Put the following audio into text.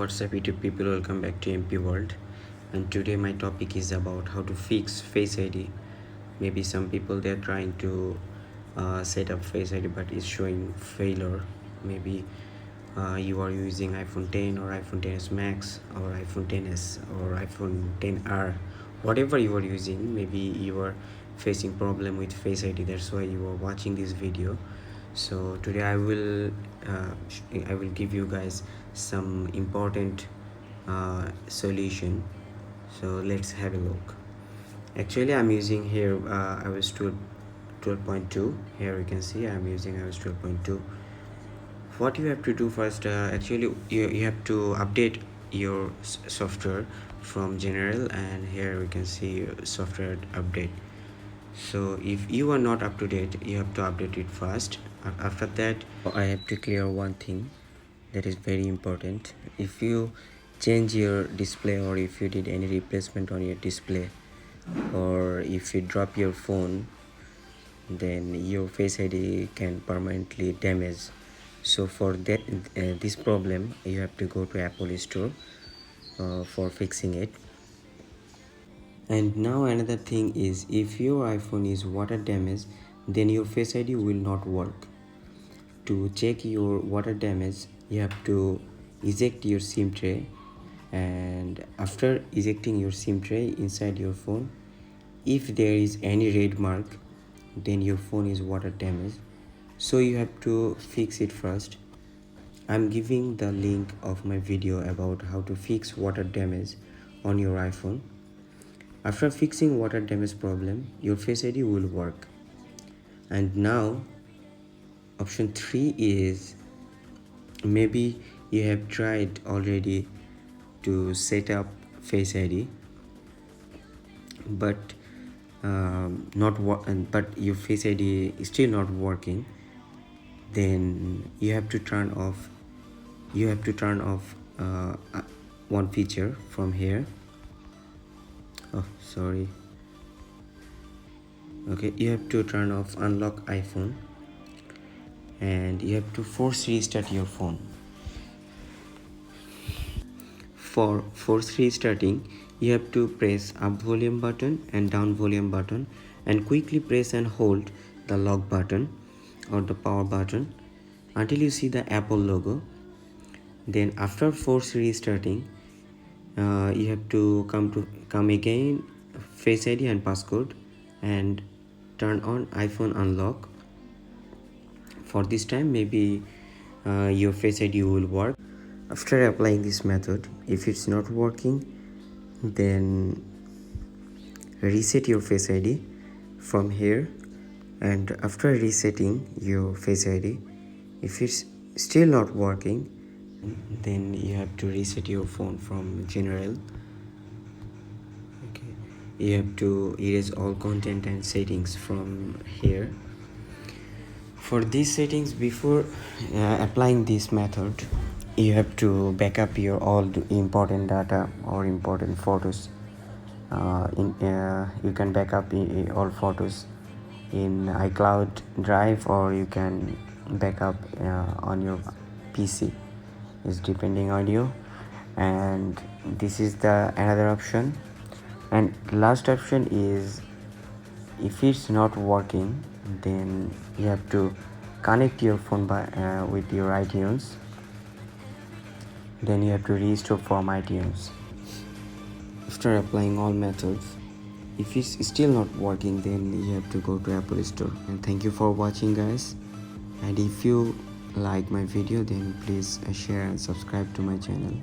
What's up YouTube people, welcome back to MP World. And today my topic is about how to fix Face ID. Maybe some people they're trying to set up Face ID but it's showing failure. Maybe you are using iPhone 10 or iPhone 10s Max or iPhone 10s or iPhone 10R, whatever you are using. Maybe you are facing problem with Face ID, that's why you are watching this video. So today I will give you guys some important solution. So let's have a look. Actually I'm using here iOS 12.2. Here you can see I'm using iOS 12.2. What you have to do first, actually you have to update your software from general, and here we can see software update. So if you are not up to date, you have to update it first. After that I have to clear one thing that is very important. If you change your display or if you did any replacement on your display, or if you drop your phone, then your Face ID can permanently damage. So for that this problem, you have to go to Apple Store for fixing it. And now another thing is, if your iPhone is water damaged, then your Face ID will not work. To check your water damage, you have to eject your SIM tray, and after ejecting your SIM tray inside your phone, if there is any red mark, then your phone is water damaged. So you have to fix it first. I'm giving the link of my video about how to fix water damage on your iPhone. After fixing water damage problem, your Face ID will work. And now option 3 is, maybe you have tried already to set up Face ID but but your Face ID is still not working. Then you have to turn off one feature from here. Okay, you have to turn off unlock iPhone, and you have to force restart your phone. For force restarting, you have to press up volume button and down volume button, and quickly press and hold the lock button or the power button until you see the Apple logo. Then after force restarting, you have to come again, Face ID and passcode, and turn on iPhone unlock. For this time, maybe your Face ID will work. After applying this method, if it's not working, then reset your Face ID from here. And after resetting your Face ID, if it's still not working, then you have to reset your phone from general. Okay, you have to erase all content and settings from here. For these settings, before applying this method, you have to back up your all important data or important photos. You can back up all photos in iCloud Drive, or you can back up on your PC. It's depending on you. And this is the another option. And last option is, if it's not working, then you have to connect your phone with your iTunes. Then you have to restore from iTunes. After applying all methods, if it's still not working, then you have to go to Apple Store. And thank you for watching, guys. And if you like my video, then please share and subscribe to my channel.